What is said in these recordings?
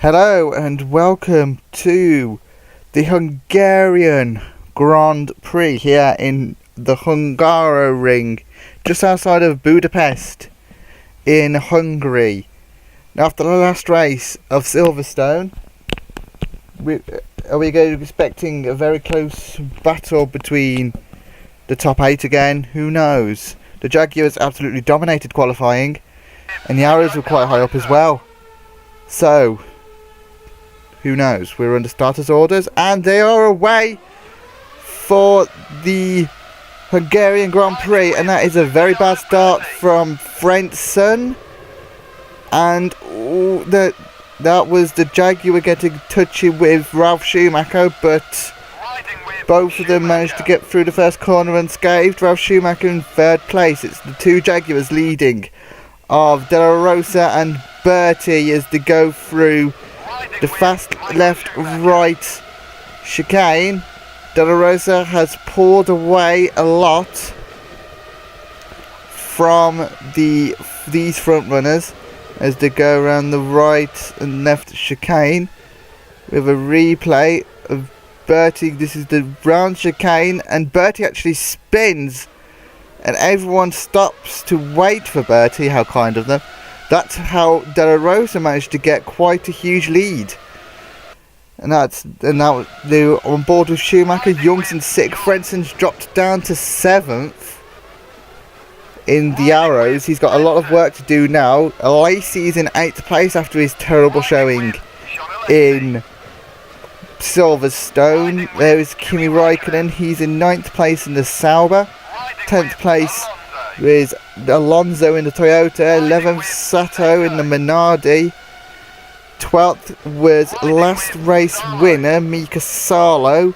Hello and welcome to the Hungarian Grand Prix here in the Hungaroring, just outside of Budapest in Hungary. Now, after the last race of Silverstone, are we going to be expecting a very close battle between the top 8 again? Who knows? The Jaguars absolutely dominated qualifying, and the arrows were quite high up as well. So, who knows? We're under starters orders, and they are away for the Hungarian Grand Prix, and that is a very bad start from Frentzen. And that was the Jaguar getting touchy with Ralf Schumacher, but both of them managed to get through the first corner unscathed. Ralf Schumacher in third place. It's the two Jaguars leading of De La Rosa and Bertie as they go through the fast left-right chicane. De La Rosa has pulled away a lot from these front runners as they go around the right and left chicane with a replay of Bertie. This is the round chicane, and Bertie actually spins and everyone stops to wait for Bertie. How kind of them. That's how De La Rosa managed to get quite a huge lead. And now they're on board with Schumacher. Young's in 6th. Frenzen's dropped down to 7th in the arrows. He's got a lot of work to do now. Lacey's in 8th place after his terrible showing in Silverstone. There is Kimi Räikkönen. He's in 9th place in the Sauber. 10th place is Alonso in the Toyota. 11th Sato in the Minardi. 12th was last race winner Mika Salo.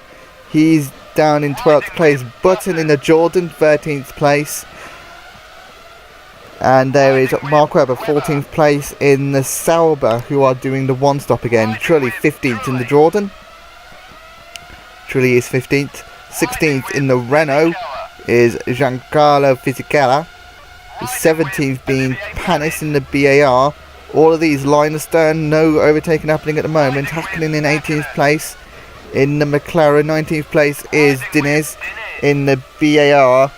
He's down in 12th place. Button in the Jordan, 13th place. And there is Mark Webber, 14th place in the Sauber, who are doing the one stop again. Trulli 15th in the Jordan. Trulli is 15th. 16th in the Renault is Giancarlo Fisichella. The 17th being Panis in the BAR. All of these line astern, no overtaking happening at the moment. Hakkinen in 18th place in the McLaren. 19th place is Diniz in the BAR.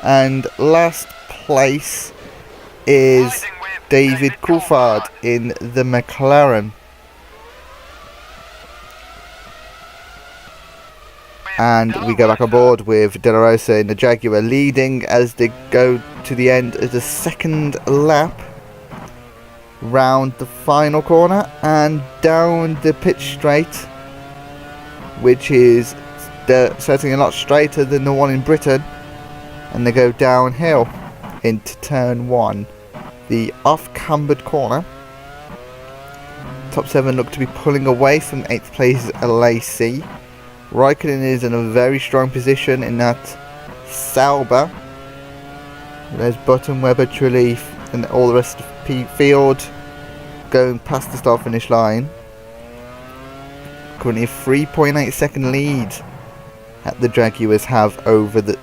And last place is David Coulthard in the McLaren. And we go back on board with De La Rosa in the Jaguar leading as they go to the end of the second lap. Round the final corner and down the pitch straight, which is certainly a lot straighter than the one in Britain, and they go downhill into turn 1, the off-cambered corner. Top 7 look to be pulling away from 8th place Lacey. Räikkönen is in a very strong position in that Sauber. There's Button, Webber, Trulli and all the rest of the field going past the start finish line. Currently a 3.8 second lead that the Jaguars have over the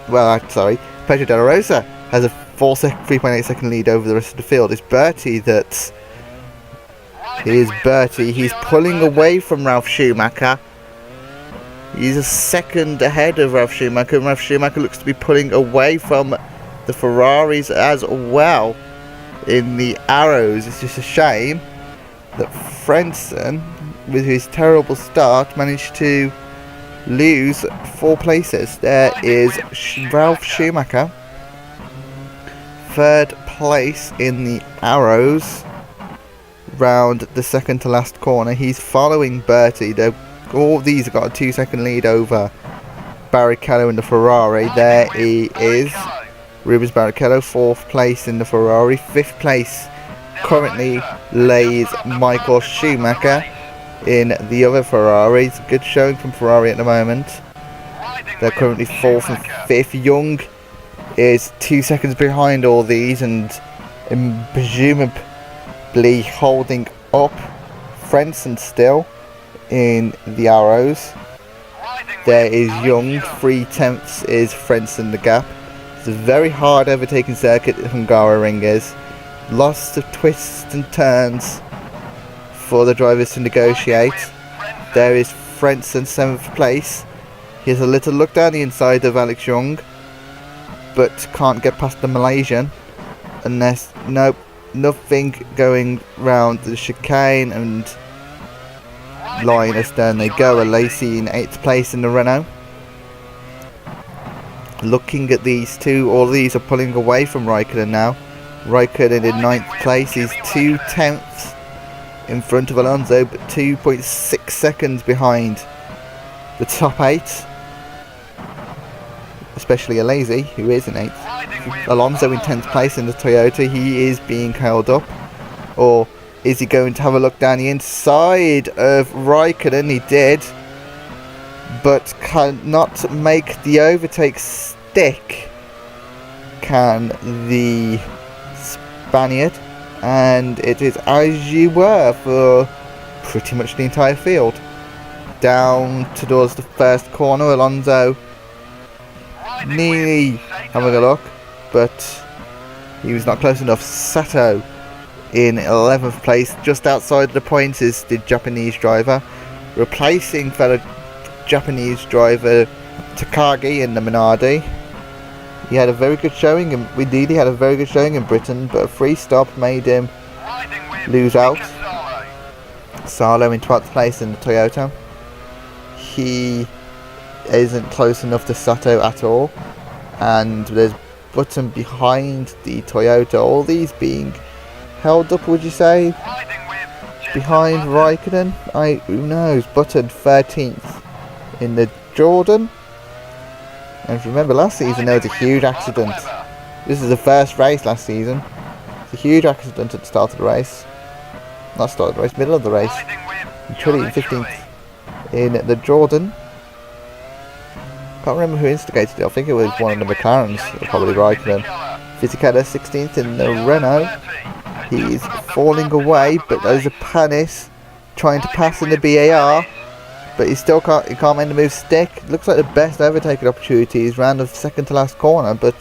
Pedro De La Rosa has a 3.8 second lead over the rest of the field. It's Bertie that here's Bertie. He's pulling away from Ralf Schumacher. He's a second ahead of Ralf Schumacher, and Ralf Schumacher looks to be pulling away from the Ferraris as well in the arrows. It's just a shame that Frentzen, with his terrible start, managed to lose 4 places. There is Ralf Schumacher, 3rd place in the arrows, round the second to last corner. He's following Bertie. All of these have got a 2-second lead over Barrichello in the Ferrari. There he is. Rubens Barrichello, 4th place in the Ferrari. 5th place currently lays Michael Schumacher in the other Ferrari. It's a good showing from Ferrari at the moment. They're currently 4th and 5th. Young is 2 seconds behind all these and presumably holding up Frentzen still in the arrows. There is Young, 3/10 is Frentzen the gap. It's a very hard overtaking circuit that Hungaroring is. Lots of twists and turns for the drivers to negotiate. There is Frentzen, 7th place. He has a little look down the inside of Alex Young, but can't get past the Malaysian. Unless, nope, nothing going round the chicane, and line astern they go. Alesi in 8th place in the Renault. Looking at these two, all these are pulling away from Raikkonen now. Raikkonen in 9th place, he's 2/10 in front of Alonso, but 2.6 seconds behind the top 8. Especially Alesi, who is in 8th. Alonso in 10th place in the Toyota, he is being held up. Or is he going to have a look down the inside of Raikkonen? He did, but cannot make the overtake stick, can the Spaniard, and it is as you were for pretty much the entire field. Down towards the first corner, Alonso nearly having a look, but he was not close enough. Sato in 11th place, just outside the points is the Japanese driver, replacing fellow Japanese driver Takagi in the Minardi. He had a very good showing, and indeed he had a very good showing in Britain, but a free stop made him lose out. Salo in 12th place in the Toyota. He isn't close enough to Sato at all, and there's Button behind the Toyota. All these being held up, would you say, behind Raikkonen? Who knows? Button 13th in the Jordan. And if you remember last season, there was a huge accident. This is the first race last season. It's a huge accident at the start of the race. Not start of the race, middle of the race. Truly 15th in the Jordan. Can't remember who instigated it. I think it was one of the McLarens, or probably Raikkonen. Fisichella 16th in the Renault. He's falling away, but there's a Panis trying to pass in the BAR. But he still can't make the move stick. It looks like the best overtaking opportunity is round of second to last corner, but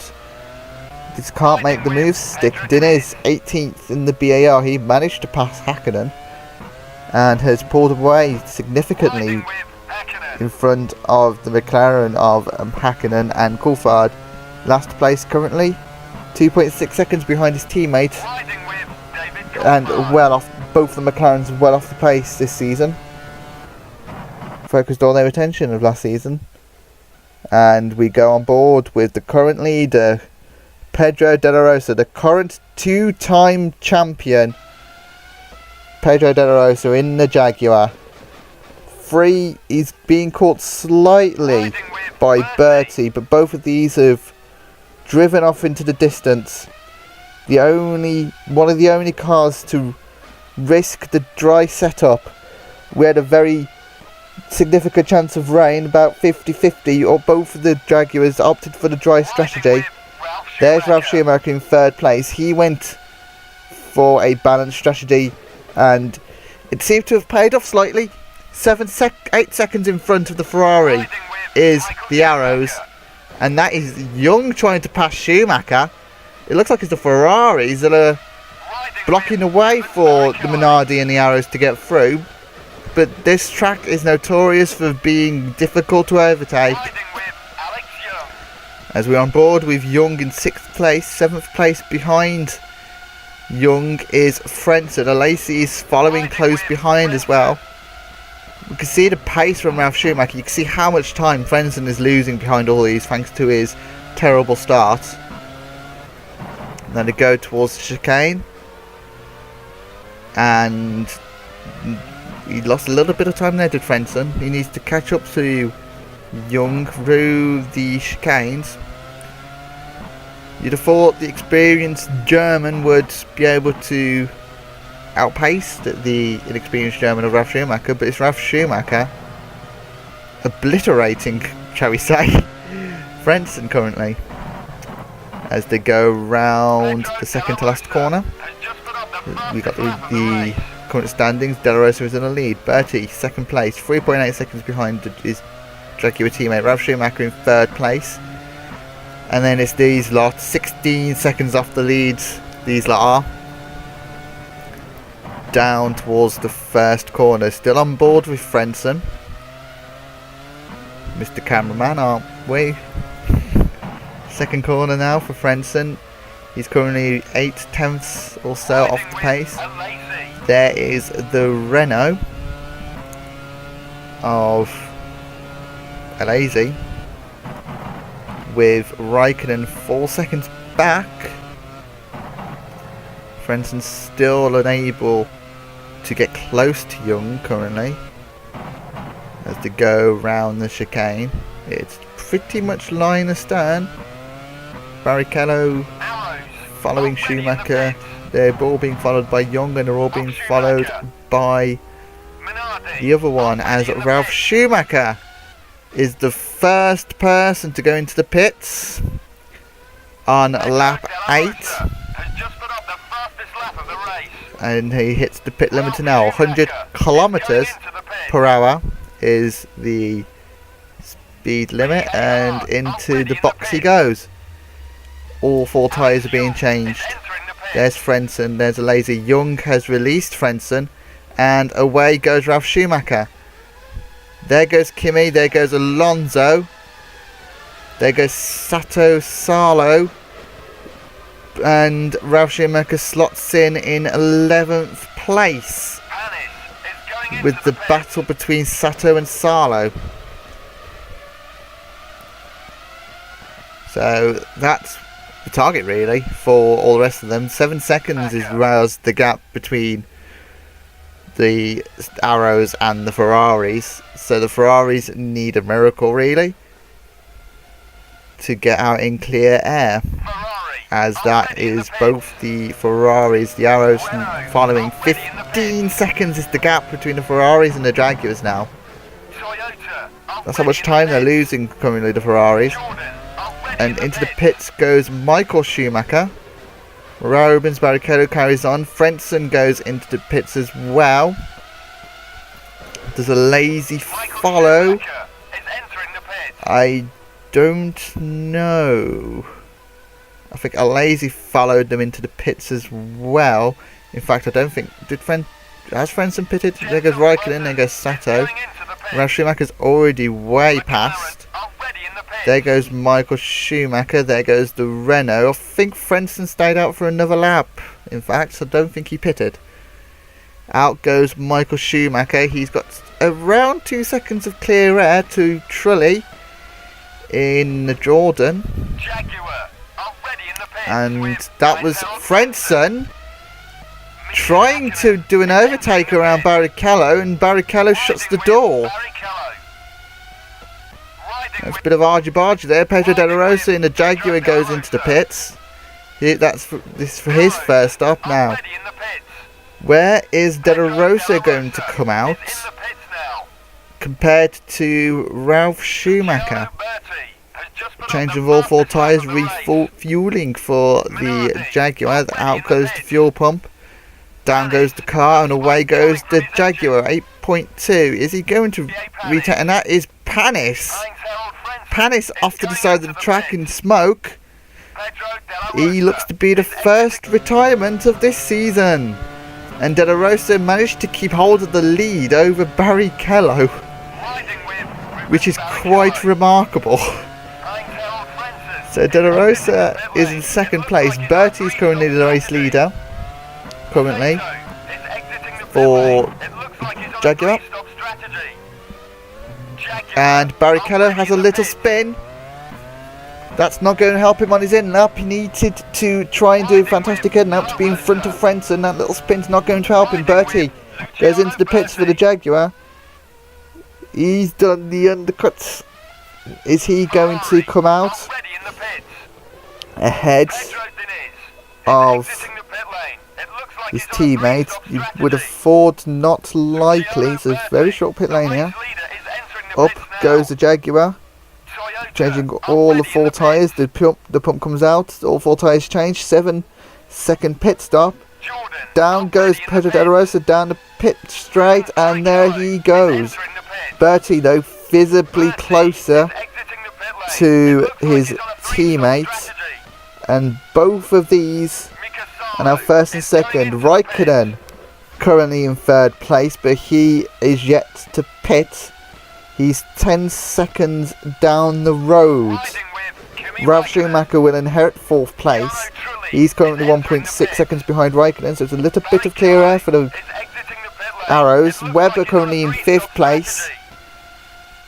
just can't make the move stick. Diniz 18th in the BAR. He managed to pass Hakkinen and has pulled away significantly in front of the McLaren of Hakkinen and Coulthard. Last place currently, 2.6 seconds behind his teammate, and well off. Both the McLarens well off the pace this season. Focused all their attention of last season, and we go on board with the current leader, Pedro De La Rosa, the current 2-time champion. Pedro De La Rosa in the Jaguar. He's being caught slightly by Bertie, but both of these have driven off into the distance. One of the only cars to risk the dry setup. We had a very significant chance of rain, about 50-50, or both of the Jaguars opted for the dry strategy. There's Ralf Schumacher in 3rd place. He went for a balanced strategy, and it seemed to have paid off slightly. 8 seconds in front of the Ferrari is the Arrows, and that is Young trying to pass Schumacher. It looks like it's the Ferraris that are blocking the way for the Minardi and the Arrows to get through. But this track is notorious for being difficult to overtake. As we're on board with Young in 6th place, 7th place behind Young is Frentzen. Alesi is following close behind as well. We can see the pace from Ralf Schumacher. You can see how much time Frentzen is losing behind all these thanks to his terrible start. And then they go towards the chicane, and he lost a little bit of time there to Frentzen. He needs to catch up to Young through the chicanes. You'd have thought the experienced German would be able to outpace the inexperienced German of Ralf Schumacher, but it's Ralf Schumacher obliterating, shall we say, Frentzen currently as they go round the second to last corner. We got the current standings. De La Rosa is in the lead. Bertie 2nd place, 3.8 seconds behind his Jaguar teammate. Ralf Schumacher in 3rd place, and then it's these lot 16 seconds off the leads. These lot are. down towards the first corner. Still on board with Frentzen. Mr. Cameraman, aren't we? Second corner now for Frentzen. He's currently 8/10 or so off the pace. There is the Renault of Alazi with Raikkonen 4 seconds back. Frentzen still unable to get close to Young currently as they go round the chicane. It's pretty much line astern. Barrichello following Schumacher. They're all being followed by Young, and they're all being followed by the other one, as Ralf Schumacher is the first person to go into the pits on lap 8. And he hits the pit limiter now. 100 kilometers per hour is the speed limit, and into the box he goes. All 4 tyres are being changed. There's Frentzen, there's a lazy. Young has released Frentzen, and away goes Ralf Schumacher. There goes Kimi, there goes Alonso, there goes Salo, and Ralf Schumacher slots in 11th place with the battle between Sato and Salo. So that's the target really for all the rest of them. 7 seconds is the gap between the Arrows and the Ferraris. So the Ferraris need a miracle really to get out in clear air, as that is both the Ferraris, the Arrows following. 15 seconds is the gap between the Ferraris and the Jaguars now. That's how much time they're losing currently, the Ferraris. And into the pits goes Michael Schumacher. Rubens Barrichello carries on. Frentzen goes into the pits as well. There's a lazy follow. I don't know. I think a lazy followed them into the pits as well. In fact, I don't think... Has Frentzen pitted? There goes Raikkonen, there goes Sato. Ralf Schumacher's already way past. There goes Michael Schumacher, there goes the Renault. I think Frentzen stayed out for another lap. In fact, I don't think he pitted. Out goes Michael Schumacher. He's got around 2 seconds of clear air to Trulli in the Jordan. And that was Frentzen trying to do an overtake around Barrichello, and Barrichello shuts the door. There's a bit of argy-bargy there. Pedro De La Rosa in the Jaguar goes into the pits. This is for his first stop now. Where is De La Rosa going to come out compared to Ralf Schumacher? Change of all 4 tyres, refueling for the Jaguar. Out goes the fuel pump. Down goes the car, and away goes the Jaguar. 8.2. Is he going to retake? And that is Panis. Panis off to the side of the track in smoke. He looks to be the first retirement of this season. And De La Rosa managed to keep hold of the lead over Barrichello, which is quite remarkable. So De La Rosa is in second place. Bertie is currently the race leader. Currently for Jaguar. And Barrichello has a little spin. That's not going to help him on his in lap. He needed to try and do a fantastic in lap to be in front of Frentzen. That little spin's not going to help him. Bertie goes into the pits for the Jaguar. He's done the undercuts. Is he going to come out ahead of his teammates? You would have thought not likely. It's a very short pit lane here. Up goes the Jaguar, changing all the 4 tyres. The pump comes out, all 4 tyres change. 7-second pit stop. Down goes Pedro De La Rosa down the pit straight, and there he goes. Bertie though visibly closer to his teammates, and both of these are now first and second. Raikkonen currently in 3rd place, but he is yet to pit. He's 10 seconds down the road. Ralf Schumacher will inherit 4th place. He's currently 1.6 seconds behind Raikkonen, so it's a little bit of clear air for the Arrows. Webber currently in 5th place.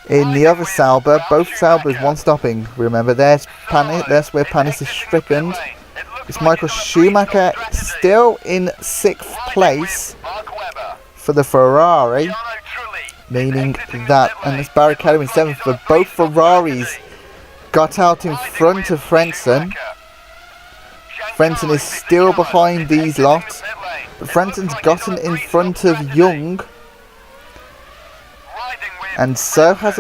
In the other Sauber, both Saubers one stopping. Remember, there's Panis, that's where Panis is stricken. It's Michael Schumacher still in 6th place for the Ferrari, meaning that, and it's Barrichello in 7th, but both Ferraris got out in front of Frentzen. Frentzen is still behind these lot, but Frenzen's gotten in front of Young. And so has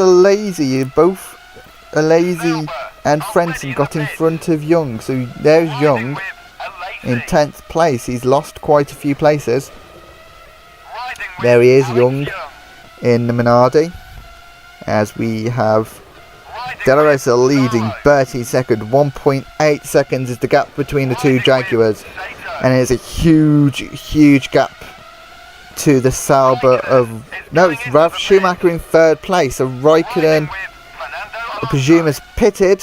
both Alesi and Frentzen got in front of Young. So there's Young in 10th place. He's lost quite a few places. There he is, Young in the Minardi. As we have De La Rosa leading 13 second. 1.8 seconds is the gap between the two Jaguars. And it's a huge gap to the Sauber of... No, it's Ralf Schumacher in 3rd place. So Raikkonen, I presume, has pitted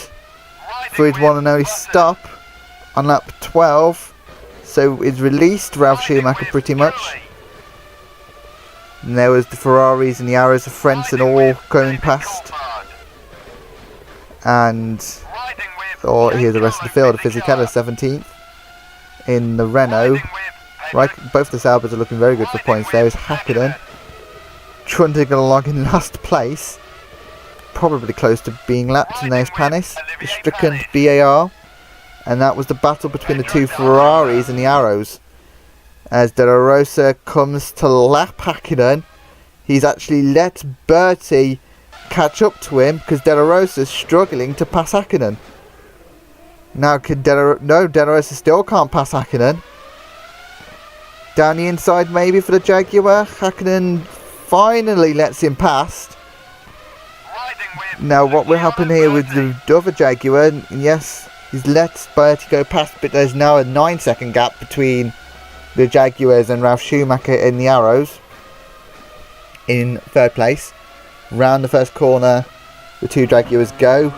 for his one and only stop on lap 12. So it's released Ralf Schumacher pretty much. And there was the Ferraris and the Arrows of Frentzen all going past. And here's the rest of the field. Fisichella 17th in the Renault. Right, both the Saubers are looking very good for points. There is Hakkinen trundling along in last place, probably close to being lapped. And there's Panis, the stricken BAR, and that was the battle between the two Ferraris and the Arrows. As De La Rosa comes to lap Hakkinen, he's actually let Bertie catch up to him because De La Rosa is struggling to pass Hakkinen. Now De La Rosa still can't pass Hakkinen. Down the inside maybe for the Jaguar. Hakkinen finally lets him past. Now what will happen here with the other Jaguar? Yes, he's let Bertie go past, but there's now a 9-second gap between the Jaguars and Ralf Schumacher in the Arrows in 3rd place. Round the first corner, the two Jaguars go.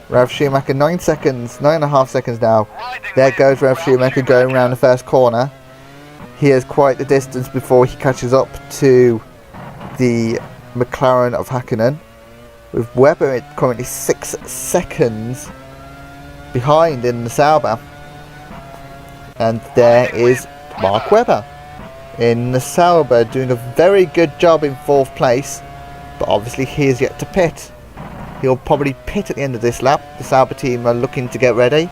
Ralf Schumacher 9.5 seconds now. There goes Ralf Schumacher going round the first corner. He has quite the distance before he catches up to the McLaren of Hakkinen, with Webber currently 6 seconds behind in the Sauber. And there is Mark Webber in the Sauber doing a very good job in 4th place, but obviously he is yet to pit. He'll probably pit at the end of this lap. The Sauber team are looking to get ready.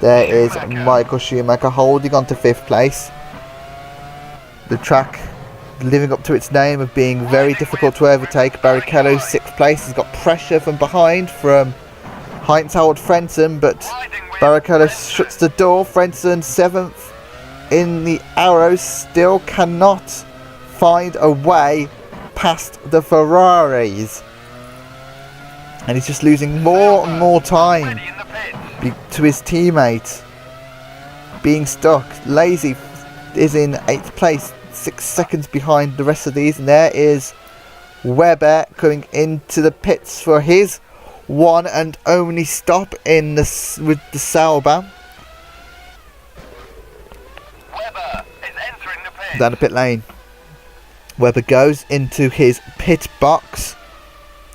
There is Michael Schumacher holding on to 5th place. The track living up to its name of being very difficult to overtake. Barrichello 6th place. He's got pressure from behind from Heinz-Harald Frentzen, but Barrichello shuts the door. Frentzen 7th in the Arrows still cannot find a way past the Ferraris. And he's just losing more and more time to his teammate, being stuck. Lazy is in 8th place, 6 seconds behind the rest of these. And there is Webber coming into the pits for his one and only stop in with the Sauber. Webber is entering the pit. Down the pit lane. Webber goes into his pit box.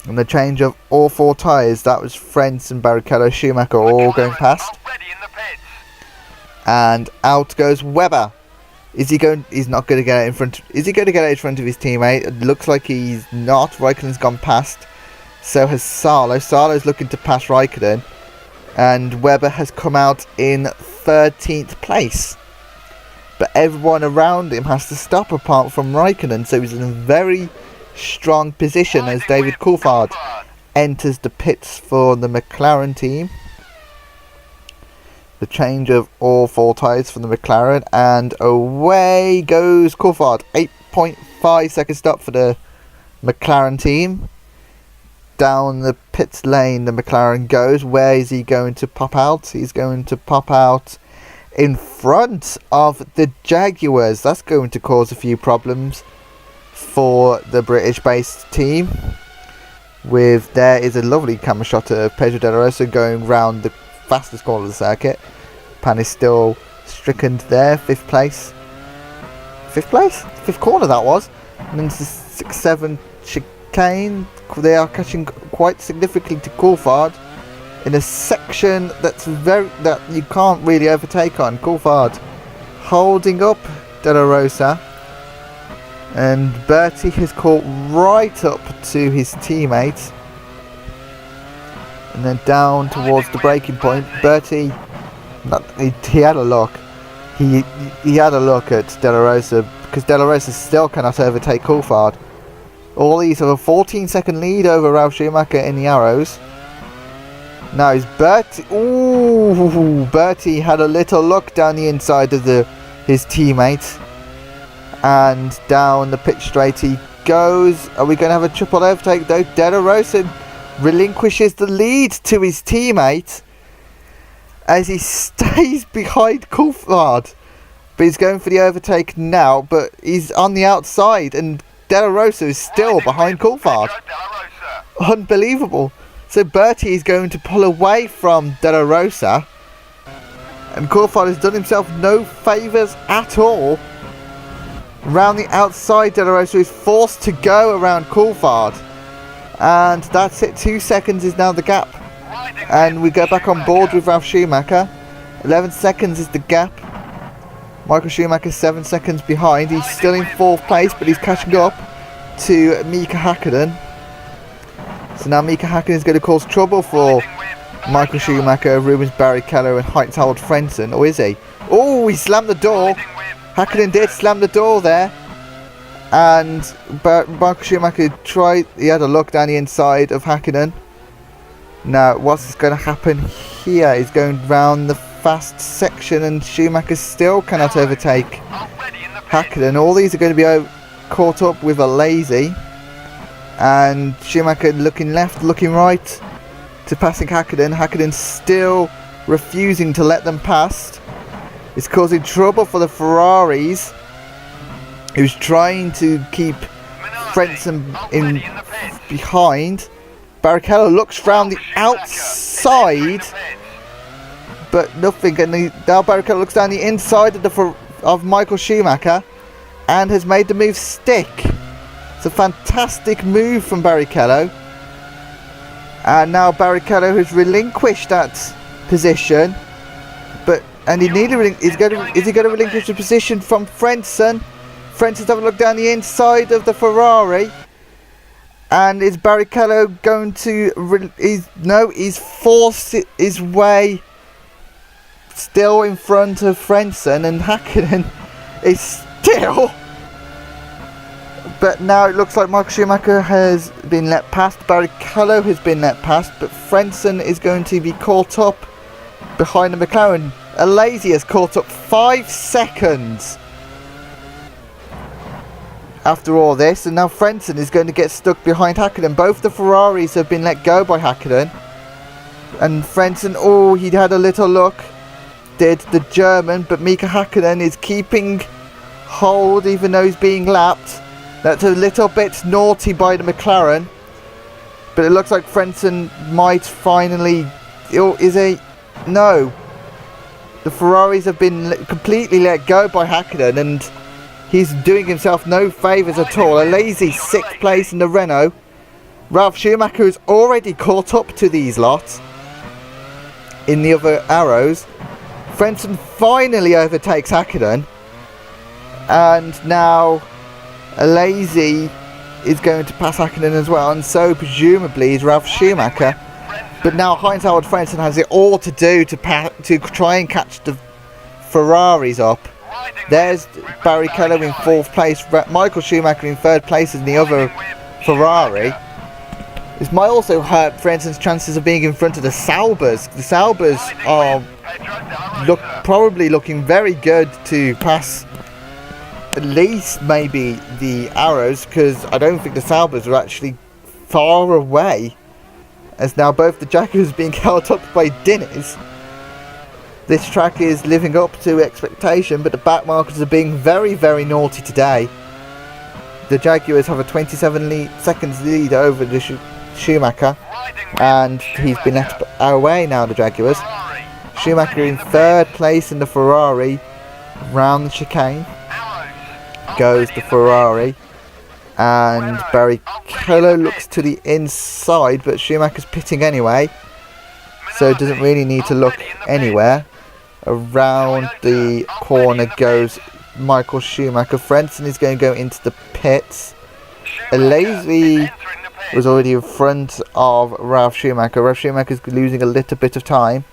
And the change of all 4 tyres, that was Frentzen, Barrichello, Schumacher all going past. And out goes Webber. Is he going? He's not going to get out in front. Is he going to get out in front of his teammate? It looks like he's not. Raikkonen's gone past. So has Salo. Salo's looking to pass Raikkonen. And Webber has come out in 13th place. But everyone around him has to stop apart from Raikkonen. So he's in a very strong position as David Coulthard enters the pits for the McLaren team. The change of all 4 tyres for the McLaren, and away goes Coulthard. 8.5 second stop for the McLaren team. Down the pits lane the McLaren goes. Where is he going to pop out? He's going to pop out in front of the Jaguars. That's going to cause a few problems for the British-based team. There is a lovely camera shot of Pedro De La Rosa going round the fastest corner of the circuit. Pan is still stricken there, 5th place. 5th place? 5th corner that was. And then the 6-7 chicane. They are catching quite significantly to Coulthard in a section that you can't really overtake on. Coulthard holding up De La Rosa, and Bertie has caught right up to his teammate, and then down towards the braking point. Bertie, he had a look. He had a look at De La Rosa, because De La Rosa still cannot overtake Coulthard. All these have a 14-second lead over Ralf Schumacher in the Arrows. Now is Bertie. Ooh, Bertie had a little look down the inside of his teammate, and down the pitch straight he goes. Are we going to have a triple overtake though? De La Rosa relinquishes the lead to his teammate as he stays behind Coulthard, but he's going for the overtake now. But he's on the outside, and De La Rosa is still behind Coulthard. Unbelievable. So Bertie is going to pull away from De La Rosa, and Coulthard has done himself no favours at all. Around the outside, De La Rosa is forced to go around Coulthard, and that's it. 2 seconds is now the gap, and we go back on board with Ralf Schumacher. 11 seconds is the gap. Michael Schumacher 7 seconds behind. He's still in 4th place, but he's catching up to Mika Häkkinen. So now Mika Häkkinen is going to cause trouble for Michael Schumacher, Rubens Barrichello and Heinz-Harald Frentzen. Or is he? Oh, he slammed the door. Häkkinen did slam the door there. And Michael Schumacher he had a look down the inside of Häkkinen. Now, what's going to happen here? He's going round the fast section, and Schumacher still cannot overtake Häkkinen. All these are going to be caught up with a lazy, and Schumacher looking left, looking right to passing Häkkinen. Häkkinen still refusing to let them pass. It's causing trouble for the Ferraris, who's trying to keep Frentzen in behind. Barrichello looks round the outside, but nothing. And now Barrichello looks down the inside of Michael Schumacher and has made the move stick. It's a fantastic move from Barrichello. And now Barrichello has relinquished that position, is he going to relinquish the position from Frentzen? Frenzen's having a look down the inside of the Ferrari. And is Barrichello going to... he's forced his way still in front of Frentzen, and Häkkinen is still... But now it looks like Michael Schumacher has been let past. Barrichello has been let past, but Frentzen is going to be caught up behind the McLaren. Alesi has caught up 5 seconds after all this, and now Frentzen is going to get stuck behind Häkkinen. Both the Ferraris have been let go by Häkkinen, and Frentzen, oh, he had a little look, did the German, but Mika Häkkinen is keeping hold even though he's being lapped. That's a little bit naughty by the McLaren, but it looks like Frentzen might finally... No. The Ferraris have been completely let go by Häkkinen, and he's doing himself no favours at all. A lazy 6th place in the Renault. Ralf Schumacher has already caught up to these lots in the other Arrows. Frentzen finally overtakes Häkkinen, and now Alesi is going to pass Häkkinen as well, and so presumably is Ralf Schumacher. But now Heinz-Harald Frentzen has it all to do to try and catch the Ferraris up. There's Barrichello in 4th place, Michael Schumacher in 3rd place in the other Ferrari. This might also hurt Frentzen's chances of being in front of the Saubers. The Saubers are probably looking very good to pass at least maybe the Arrows, because I don't think the Saubers are actually far away, as now both the Jaguars being held up by Dinnies. This track is living up to expectation, but the back markers are being very, very naughty today. The Jaguars have a 27 seconds lead over the Schumacher, and he's been left away now, the Jaguars. Schumacher in third place in the Ferrari. Round the chicane goes the Ferrari, and Barrichello looks to the inside, but Schumacher's pitting anyway, so doesn't really need to look anywhere. Around the corner goes Michael Schumacher. Frentzen is going to go into the pits. Lazy was already in front of Ralf Schumacher. Ralf Schumacher's losing a little bit of time,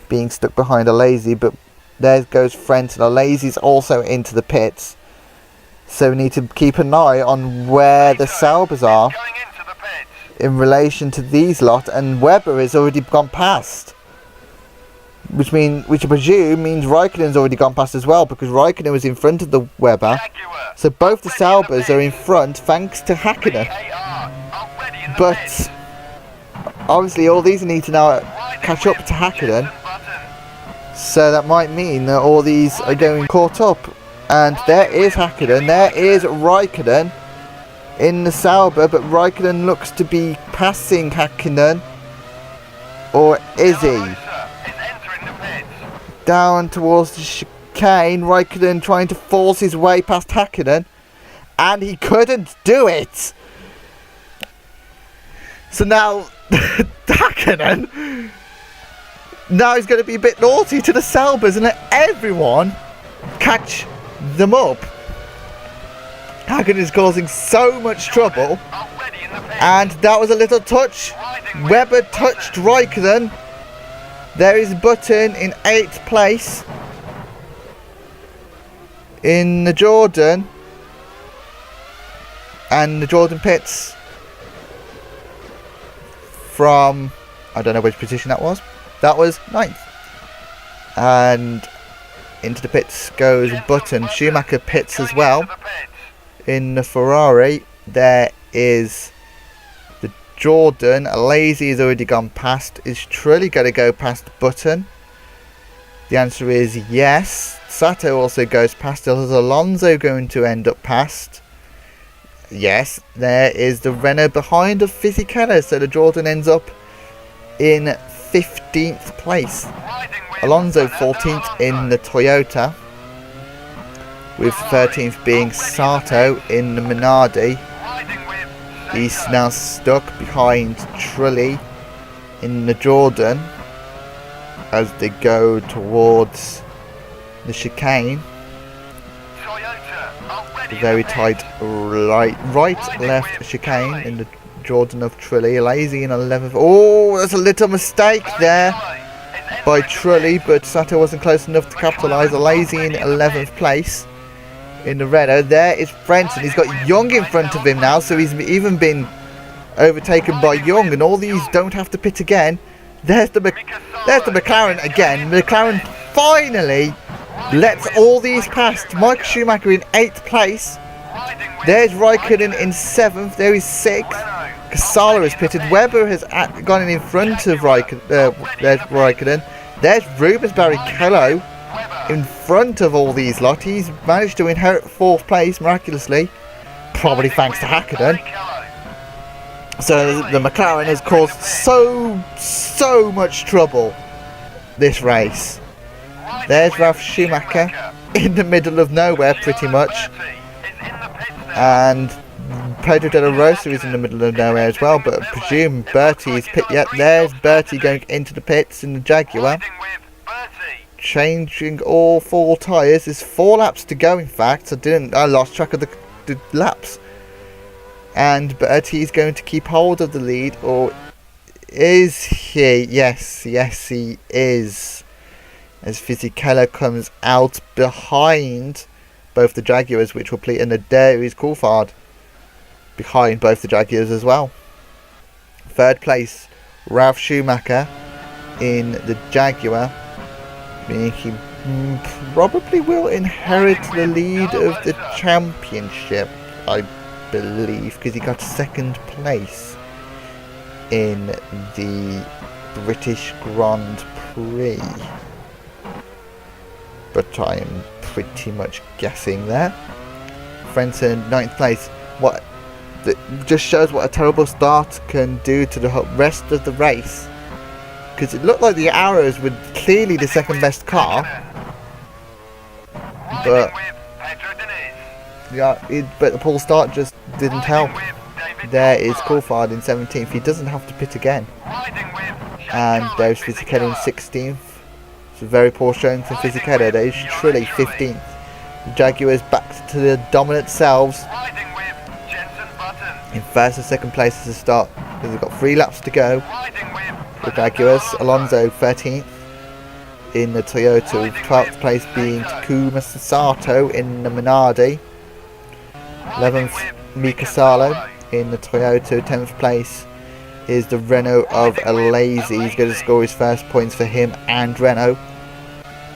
being stuck behind a Lazy, but there goes Frentzen. A Lazy's also into the pits, so we need to keep an eye on where the Saubers are in relation to these lot, and Webber has already gone past. Which I presume means Raikkonen's already gone past as well, because Raikkonen was in front of the Webber. So both the Saubers are in front thanks to Hakkinen. But obviously all these need to now catch up to Hakkinen. So that might mean that all these are going caught up. And there is Hakkinen, there is Raikkonen in the Sauber, but Raikkonen looks to be passing Hakkinen. Or is he? Down towards the chicane, Raikkonen trying to force his way past Hakkinen, and he couldn't do it. So now Hakkinen now he's going to be a bit naughty to the Saubers and let everyone catch them up. Hakkinen is causing so much trouble, and that was a little touch. Webber touched Raikkonen. There is Button in 8th place in the Jordan, and the Jordan pits from, I don't know which position that was 9th, and into the pits goes Button. Schumacher pits as well in the Ferrari. There is Jordan. Lazy has already gone past. Is Trulli going to go past Button? The answer is yes. Sato also goes past. Is Alonso going to end up past? Yes. There is the Renault behind of Fisichella, so the Jordan ends up in 15th place. Alonso 14th in the Toyota, with 13th being Sato in the Minardi. He's now stuck behind Trulli in the Jordan as they go towards the chicane. The very tight right left chicane in the Jordan of Trulli. Lazy in 11th. Oh, there's a little mistake there by Trulli, but Sato wasn't close enough to capitalise. Lazy in 11th place in the Renault. There is Frentzen. He's got Young in front of him now, so he's even been overtaken by Young, and all these don't have to pit again. There's the McLaren again. McLaren finally lets all these past. Mike Schumacher in 8th place. There's Raikkonen in 7th. There is 6th. Salo has pitted. Webber has gone in front of Raikkonen. There's Rubens Barrichello in front of all these lot. He's managed to inherit 4th place miraculously, probably thanks to Hakkinen. So the McLaren has caused so much trouble this race. There's Ralf Schumacher in the middle of nowhere pretty much, and Pedro de la Rosa is in the middle of nowhere as well, but I presume Bertie is pit yet. There's Bertie going into the pits in the Jaguar, changing all 4 tyres. There's 4 laps to go, in fact. I lost track of the laps. And Bertie is going to keep hold of the lead, or is he? Yes, he is. As Fisichella comes out behind both the Jaguars, which will play, and there is Coulthard behind both the Jaguars as well. 3rd place, Ralf Schumacher in the Jaguar. He probably will inherit the lead of the championship, I believe, because he got 2nd place in the British Grand Prix. but I am pretty much guessing there. Frentzen, 9th place. What? Just shows what a terrible start can do to the rest of the race. Because it looked like the Arrows were clearly the second best car, but but the poor start just didn't help. There is Coulthard in 17th. He doesn't have to pit again. And there's Fisichella in 16th. It's a very poor showing from Fisichella. There's Trulli 15th. The Jaguars back to the dominant selves in first and second place as a start. They've got 3 laps to go. The Jaguars, Alonso 13th in the Toyota, 12th place being Mika Salo in the Minardi. 11th Mika Salo in the Toyota, 10th place is the Renault of Alazi. He's going to score his first points for him and Renault.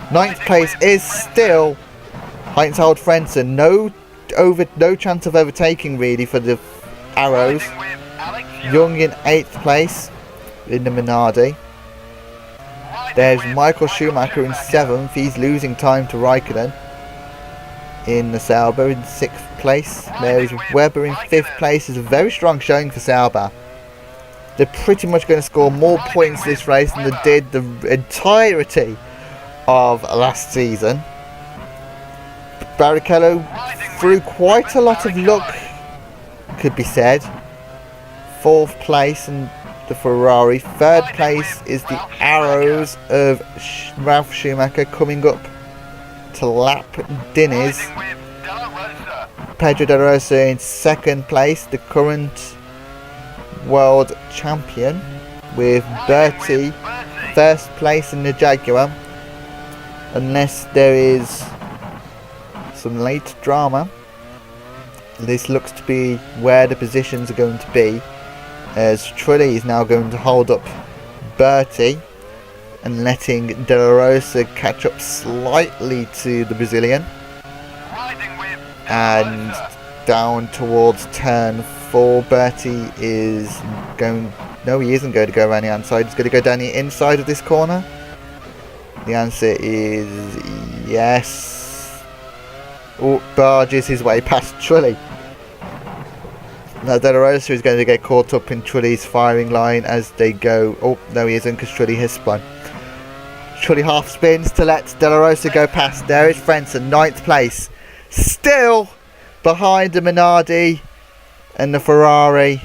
9th place is still Heinz-Harald Frentzen. No chance of overtaking really for the Arrows. Young in 8th place in the Minardi. There's Michael Schumacher in 7th. He's losing time to Raikkonen in the Sauber in 6th place. There's Webber in 5th place. It's a very strong showing for Sauber. They're pretty much going to score more points this race than they did the entirety of last season. Barrichello threw quite a lot of luck, could be said. 4th place in the Ferrari. 3rd place is the Arrows of Ralf Schumacher coming up to lap Diniz. Pedro de la Rosa in 2nd place, the current world champion, with Bertie 1st place in the Jaguar. Unless there is some late drama, this looks to be where the positions are going to be, as Trulli is now going to hold up Bertie and letting De La Rosa catch up slightly to the Brazilian. And down towards turn 4, Bertie is going... No, he isn't going to go around the outside. He's going to go down the inside of this corner. The answer is yes. Oh, barges his way past Trulli. Now De La Rosa is going to get caught up in Trulli's firing line as they go... Oh, no he isn't, because Trulli has spun. Trulli half spins to let De La Rosa go past. There is Frentzen, 9th place. Still behind the Minardi and the Ferrari.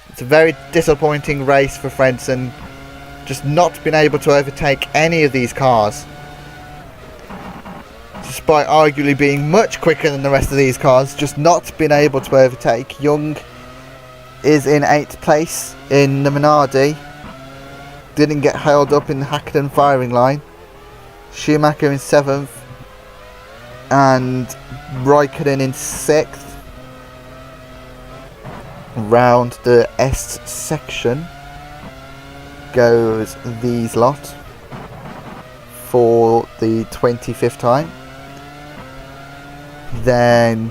It's a very disappointing race for Frentzen. Just not been able to overtake any of these cars, despite arguably being much quicker than the rest of these cars. Just not been able to overtake. Young is in 8th place in the Minardi. Didn't get held up in the Hackenden firing line. Schumacher in 7th and Raikkonen in 6th. Round the S section goes these lot for the 25th time. Then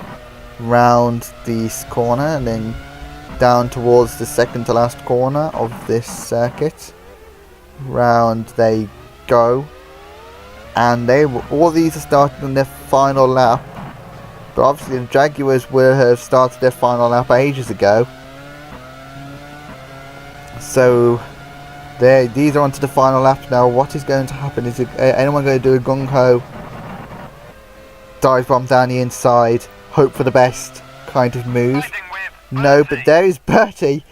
round this corner and then down towards the second to last corner of this circuit. Round they go, and all these are starting on their final lap, but obviously the Jaguars will have started their final lap ages ago. So these are onto the final lap now. What is going to happen? Is anyone going to do a gung-ho dive bomb down the inside, hope for the best kind of move? No, but there is Bertie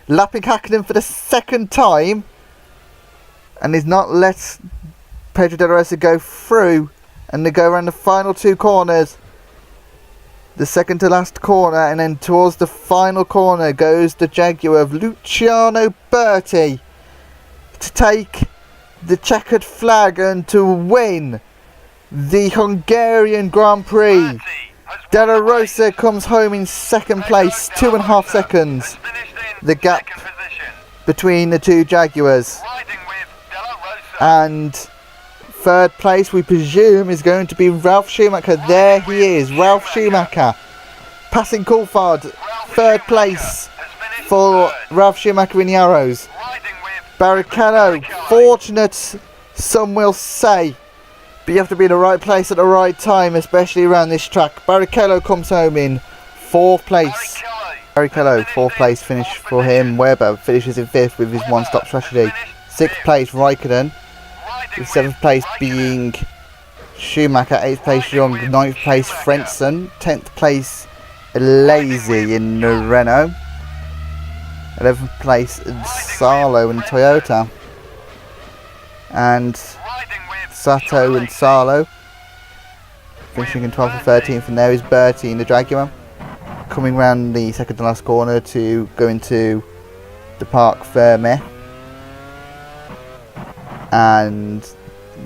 lapping Hackenden for the 2nd time, and he's not let Pedro de la Rosa go through, and they go around the final 2 corners. The second to last corner, and then towards the final corner goes the Jaguar of Luciano Berti to take the checkered flag and to win the Hungarian Grand Prix. De La Rosa comes home in 2nd place, 2.5 seconds. The gap between the 2 Jaguars. And 3rd place, we presume, is going to be Ralf Schumacher. There he is, Ralf Schumacher, passing Coulthard. 3rd place for Ralf Schumacher in the Arrows. Barrichello, fortunate, some will say, But you have to be in the right place at the right time, especially around this track. Barrichello comes home in 4th place. Barrichello, 4th place finish for him. Weber finishes in 5th with his one-stop strategy. 6th place, Raikkonen. 7th place being Schumacher. 8th place, Young. 9th place, Frentzen. 10th place, Lazy in the Renault. 11th place, Salo in Toyota. And Sato and Salo finishing in 12th and 13th, and there is Bertie in the Jaguar coming round the second to last corner to go into the Parc Fermé, and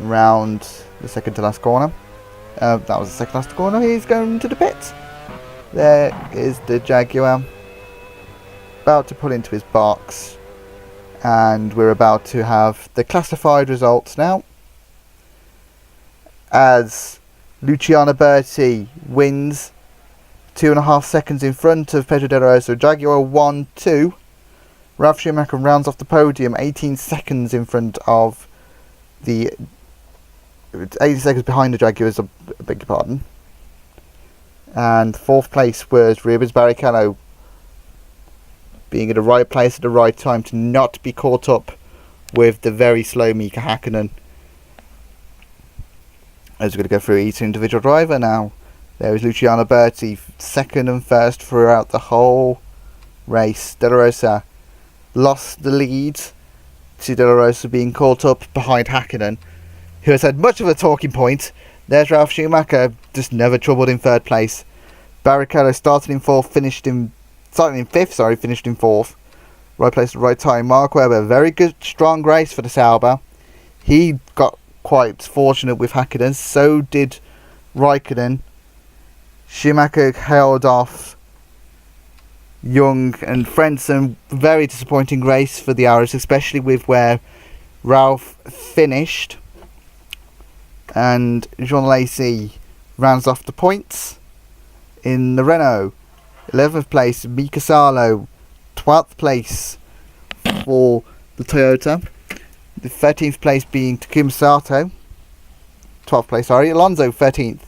round the second to last corner, that was the second last corner, he's going to the pits. There is the Jaguar about to pull into his box, and we're about to have the classified results now, as Luciano Berti wins 2.5 seconds in front of Pedro De La Rosa. Jaguar 1-2. Ralf Schumacher rounds off the podium 18 seconds in front of the 18 seconds behind the Jaguars, I beg your pardon. And 4th place was Rubens Barrichello, being at the right place at the right time to not be caught up with the very slow Mika Häkkinen. As we're going to go through each individual driver now. There is Luciano Berti, 2nd and 1st throughout the whole race. De La Rosa lost the lead to De La Rosa being caught up behind Häkkinen, who has had much of a talking point. There's Ralf Schumacher, just never troubled in 3rd place. Barrichello started in 5th, finished in 4th. Right place at the right time. Mark Webber, very good, strong race for the Sauber. He got quite fortunate with Häkkinen, so did Raikkonen. Schumacher held off Young and Frentzen. Very disappointing race for the Irish, especially with where Ralph finished. And Jean Lacy rounds off the points in the Renault. 11th place, Mika Salo. 12th place for the Toyota. The 13th place being Takuma Sato. 12th place, sorry. Alonso 13th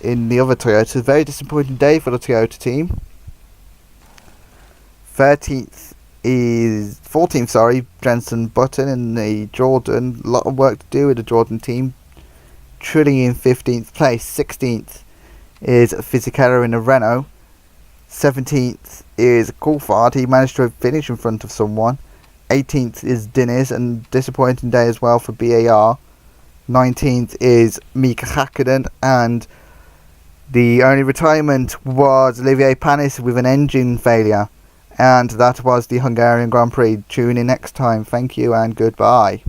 in the other Toyota. Very disappointing day for the Toyota team. 14th, Jenson Button in the Jordan. A lot of work to do with the Jordan team. Trilling in 15th place. 16th is Fisichella in the Renault. 17th is Coulthard. He managed to finish in front of someone. 18th is Diniz, and disappointing day as well for BAR. 19th is Mika Häkkinen, and the only retirement was Olivier Panis with an engine failure. And that was the Hungarian Grand Prix. Tune in next time. Thank you and goodbye.